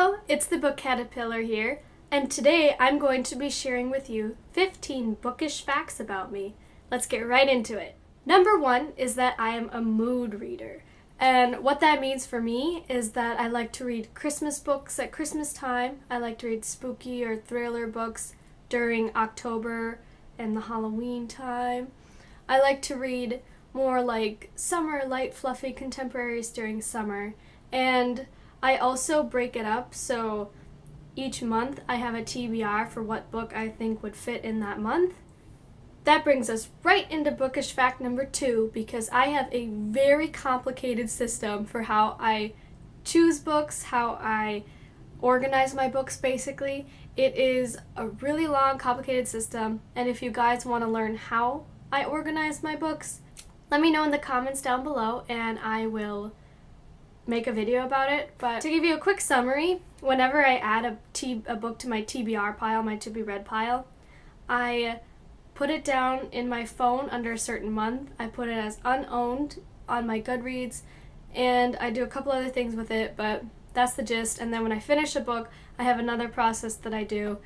Hello, it's the Book Caterpillar here, and today I'm going to be sharing with you 15 bookish facts about me. Let's get right into it. Number 1 is that I am a mood reader, and what that means for me is that I like to read Christmas books at Christmas time. I like to read spooky or thriller books during October and the Halloween time. I like to read more like summer, light, fluffy contemporaries during summer, and I also break it up, so each month I have a TBR for what book I think would fit in that month. That brings us right into bookish fact number 2, because I have a very complicated system for how I choose books, how I organize my books basically. It is a really long, complicated system, and if you guys want to learn how I organize my books, let me know in the comments down below and I will make a video about it. But to give you a quick summary, whenever I add a book to my TBR pile, my to be read pile, I put it down in my phone under a certain month. I put it as unowned on my Goodreads, and I do a couple other things with it, but that's the gist. And then when I finish a book, I have another process that I do.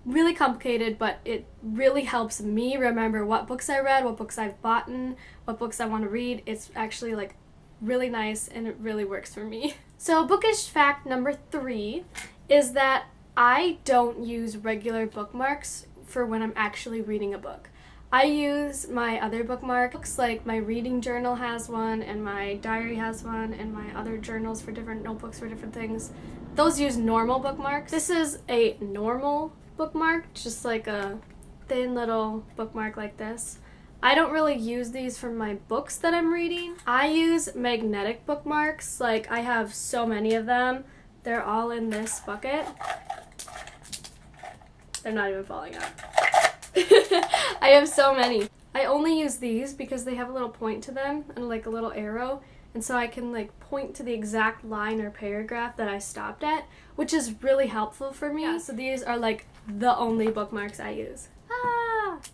Really complicated, but it really helps me remember what books I read, what books I've bought, what books I want to read. It's actually like really nice and it really works for me. So bookish fact number 3 is that I don't use regular bookmarks for when I'm actually reading a book. I use my other bookmarks, like my reading journal has one and my diary has one and my other journals for different notebooks for different things. Those use normal bookmarks. This is a normal bookmark, just like a thin little bookmark like this. I don't really use these for my books that I'm reading. I use magnetic bookmarks, like I have so many of them. They're all in this bucket. They're not even falling out. I have so many. I only use these because they have a little point to them and like a little arrow, and so I can like point to the exact line or paragraph that I stopped at, which is really helpful for me. Yeah, so these are like the only bookmarks I use.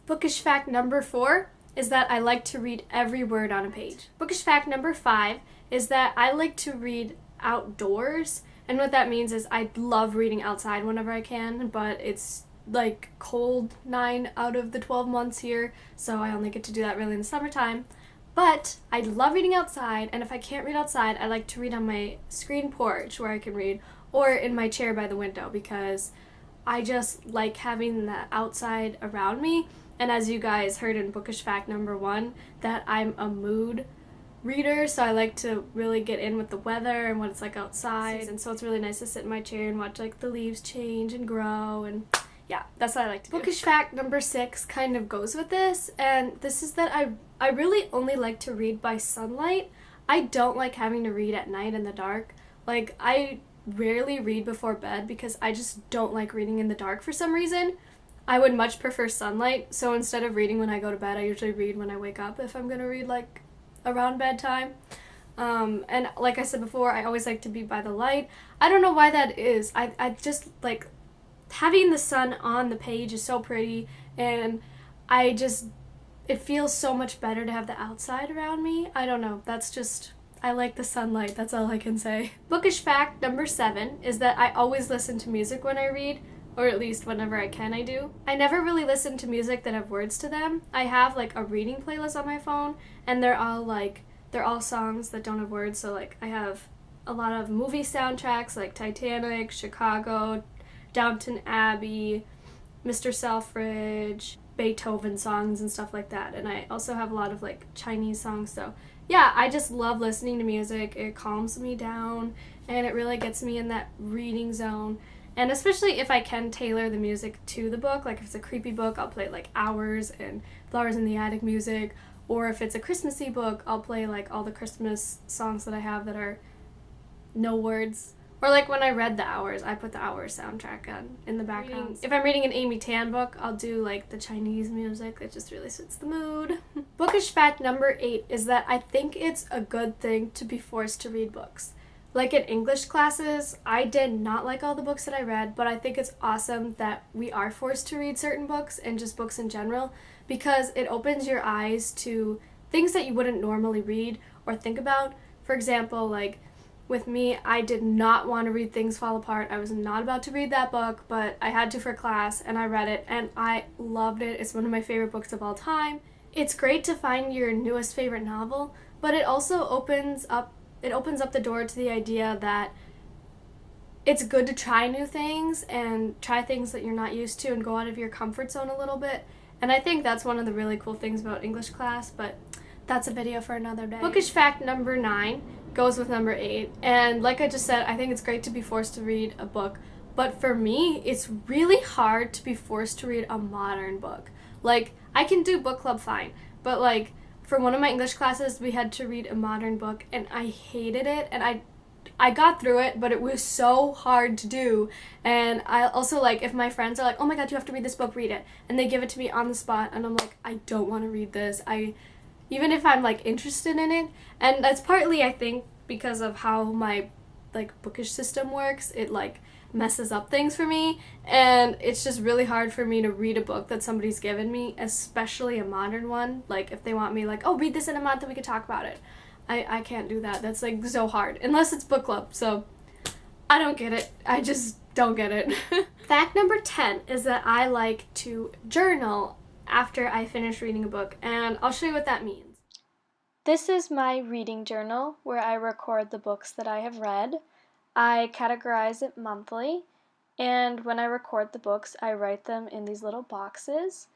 Bookish fact number 4 is that I like to read every word on a page. Bookish fact number 5 is that I like to read outdoors, and what that means is I love reading outside whenever I can, but it's like cold 9 out of the 12 months here, so I only get to do that really in the summertime. But I love reading outside, and if I can't read outside, I like to read on my screen porch where I can read, or in my chair by the window, because I just like having the outside around me. And as you guys heard in bookish fact number 1, that I'm a mood reader, so I like to really get in with the weather and what it's like outside, and so it's really nice to sit in my chair and watch like the leaves change and grow, and yeah, that's what I like to do. Bookish fact number 6 kind of goes with this, and this is that I really only like to read by sunlight. I don't like having to read at night in the dark. Like, I rarely read before bed because I just don't like reading in the dark for some reason. I would much prefer sunlight, so instead of reading when I go to bed, I usually read when I wake up if I'm gonna read like around bedtime. And like I said before, I always like to be by the light. I don't know why that is. I just like having the sun on the page is so pretty, and it feels so much better to have the outside around me. I don't know, I like the sunlight, that's all I can say. Bookish fact number 7 is that I always listen to music when I read, or at least whenever I can I do. I never really listen to music that have words to them. I have like a reading playlist on my phone, and they're all songs that don't have words, so like I have a lot of movie soundtracks like Titanic, Chicago, Downton Abbey, Mr. Selfridge, Beethoven songs and stuff like that. And I also have a lot of like Chinese songs, so yeah, I just love listening to music. It calms me down and it really gets me in that reading zone. And especially if I can tailor the music to the book, like if it's a creepy book, I'll play like Hours and Flowers in the Attic music, or if it's a Christmassy book, I'll play like all the Christmas songs that I have that are no words. Or like when I read The Hours, I put the Hours soundtrack on in the background. If I'm reading an Amy Tan book, I'll do like the Chinese music. It just really suits the mood. Bookish fact number 8 is that I think it's a good thing to be forced to read books. Like in English classes, I did not like all the books that I read, but I think it's awesome that we are forced to read certain books and just books in general, because it opens your eyes to things that you wouldn't normally read or think about. For example, like with me. I did not want to read Things Fall Apart. I was not about to read that book, but I had to for class, and I read it, and I loved it. It's one of my favorite books of all time. It's great to find your newest favorite novel, but it also opens up the door to the idea that it's good to try new things and try things that you're not used to and go out of your comfort zone a little bit. And I think that's one of the really cool things about English class, but that's a video for another day. Bookish fact number 9 goes with number 8. And like I just said, I think it's great to be forced to read a book. But for me, it's really hard to be forced to read a modern book. Like, I can do book club fine, but like, for one of my English classes, we had to read a modern book, and I hated it, and I got through it, but it was so hard to do. And I also, like, if my friends are like, oh my god, you have to read this book, read it, and they give it to me on the spot, and I'm like, I don't want to read this. Even if I'm like interested in it, and that's partly, I think, because of how my like bookish system works. It like messes up things for me, and it's just really hard for me to read a book that somebody's given me, especially a modern one. Like, if they want me like, oh, read this in a month and we could talk about it, I can't do that. That's like so hard, unless it's book club. So I don't get it. I just don't get it. Fact number 10 is that I like to journal after I finish reading a book, and I'll show you what that means. This is my reading journal where I record the books that I have read. I categorize it monthly, and when I record the books, I write them in these little boxes,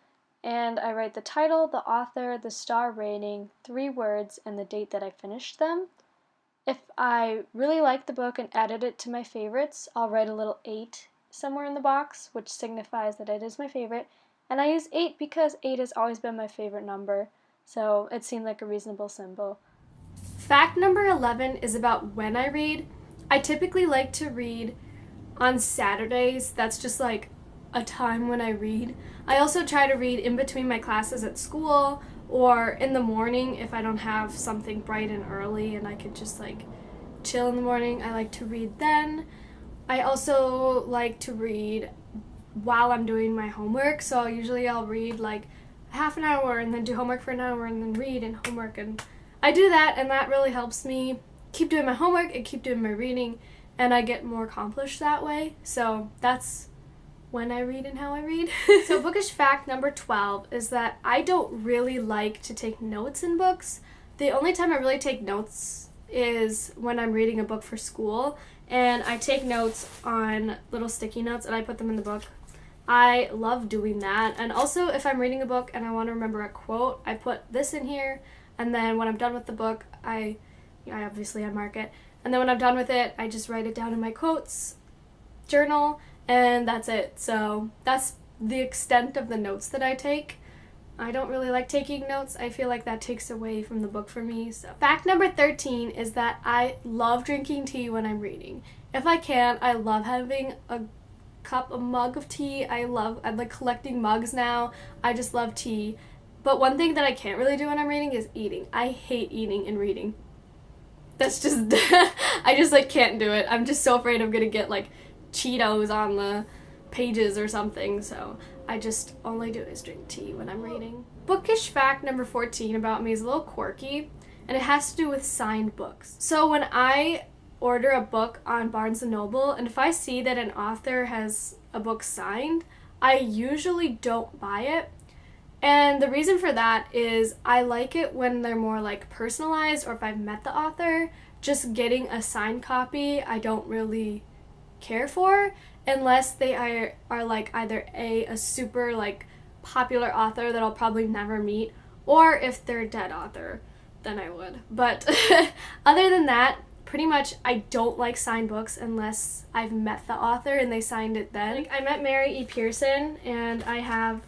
and I write the title, the author, the star rating, 3 words, and the date that I finished them. If I really like the book and added it to my favorites, I'll write a little 8 somewhere in the box, which signifies that it is my favorite. And I use 8 because 8 has always been my favorite number, so it seemed like a reasonable symbol. Fact number 11 is about when I read. I typically like to read on Saturdays. That's just like a time when I read. I also try to read in between my classes at school or in the morning if I don't have something bright and early and I could just like chill in the morning. I like to read then. I also like to read while I'm doing my homework, so usually I'll read like half an hour and then do homework for an hour and then read and homework, and I do that, and that really helps me keep doing my homework and keep doing my reading, and I get more accomplished that way. So that's when I read and how I read. So bookish fact number 12 is that I don't really like to take notes in books. The only time I really take notes is when I'm reading a book for school, and I take notes on little sticky notes and I put them in the book. I love doing that. And also, if I'm reading a book and I want to remember a quote, I put this in here, and then when I'm done with the book, I obviously mark it, and then when I'm done with it, I just write it down in my quotes journal, and that's it. So that's the extent of the notes that I take. I don't really like taking notes. I feel like that takes away from the book for me. So fact number 13 is that I love drinking tea when I'm reading. If I can, I love having a mug of tea. I'm like collecting mugs now. I just love tea. But one thing that I can't really do when I'm reading is eating. I hate eating and reading. That's just, I just like can't do it. I'm just so afraid I'm gonna get like Cheetos on the pages or something, so I just only do is drink tea when I'm reading. Bookish fact number 14 about me is a little quirky, and it has to do with signed books. So when I order a book on Barnes & Noble, and if I see that an author has a book signed, I usually don't buy it. And the reason for that is I like it when they're more like personalized, or if I've met the author. Just getting a signed copy I don't really care for, unless they are like either a super like popular author that I'll probably never meet, or if they're a dead author, then I would. But other than that, pretty much I don't like signed books unless I've met the author and they signed it then. Like, I met Mary E. Pearson, and I have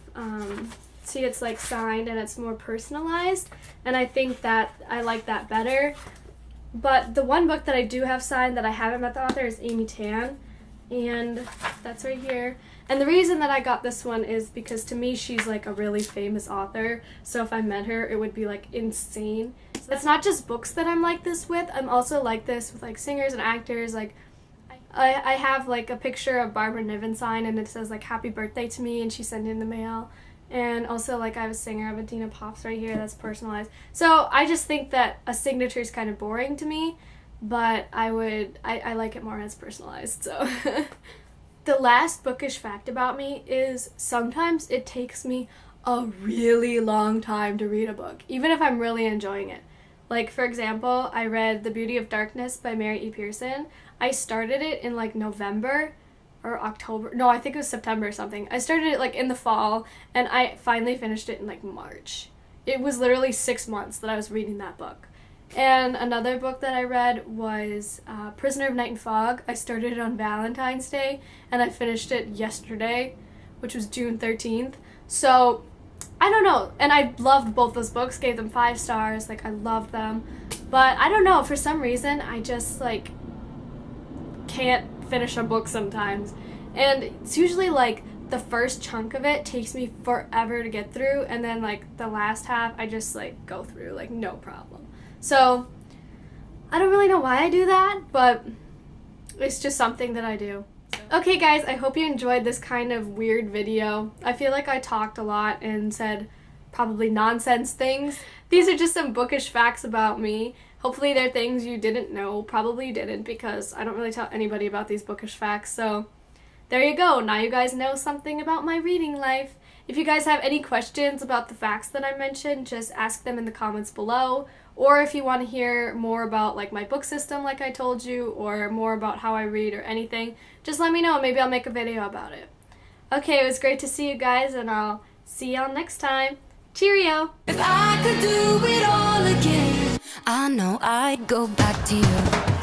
see, it's like signed and it's more personalized, and I think that I like that better. But the one book that I do have signed that I haven't met the author is Amy Tan, and that's right here. And the reason that I got this one is because to me she's like a really famous author, so if I met her it would be like insane. So it's not just books that I'm like this with, I'm also like this with like singers and actors. Like I have like a picture of Barbara Niven signed, and it says like happy birthday to me, and she sent it in the mail. And also, like, I have a singer, I have Adina Pops right here that's personalized. So I just think that a signature is kind of boring to me, but I like it more as personalized, so. The last bookish fact about me is sometimes it takes me a really long time to read a book, even if I'm really enjoying it. Like, for example, I read The Beauty of Darkness by Mary E. Pearson. I started it in like November or October. No, I think it was September or something. I started it like in the fall, and I finally finished it in like March. It was literally 6 months that I was reading that book. And another book that I read was Prisoner of Night and Fog. I started it on Valentine's Day, and I finished it yesterday, which was June 13th. So, I don't know. And I loved both those books, gave them 5 stars. Like, I loved them. But I don't know, for some reason, I just, like, can't finish a book sometimes. And it's usually, like, the first chunk of it takes me forever to get through, and then, like, the last half, I just, like, go through, like, no problem. So, I don't really know why I do that, but it's just something that I do. Okay guys, I hope you enjoyed this kind of weird video. I feel like I talked a lot and said probably nonsense things. These are just some bookish facts about me. Hopefully they're things you didn't know. Probably you didn't, because I don't really tell anybody about these bookish facts, so there you go. Now you guys know something about my reading life. If you guys have any questions about the facts that I mentioned, just ask them in the comments below. Or if you want to hear more about like my book system like I told you, or more about how I read or anything, just let me know. Maybe I'll make a video about it. Okay, it was great to see you guys, and I'll see y'all next time. Cheerio! If I could do it all again, I know I'd go back to you.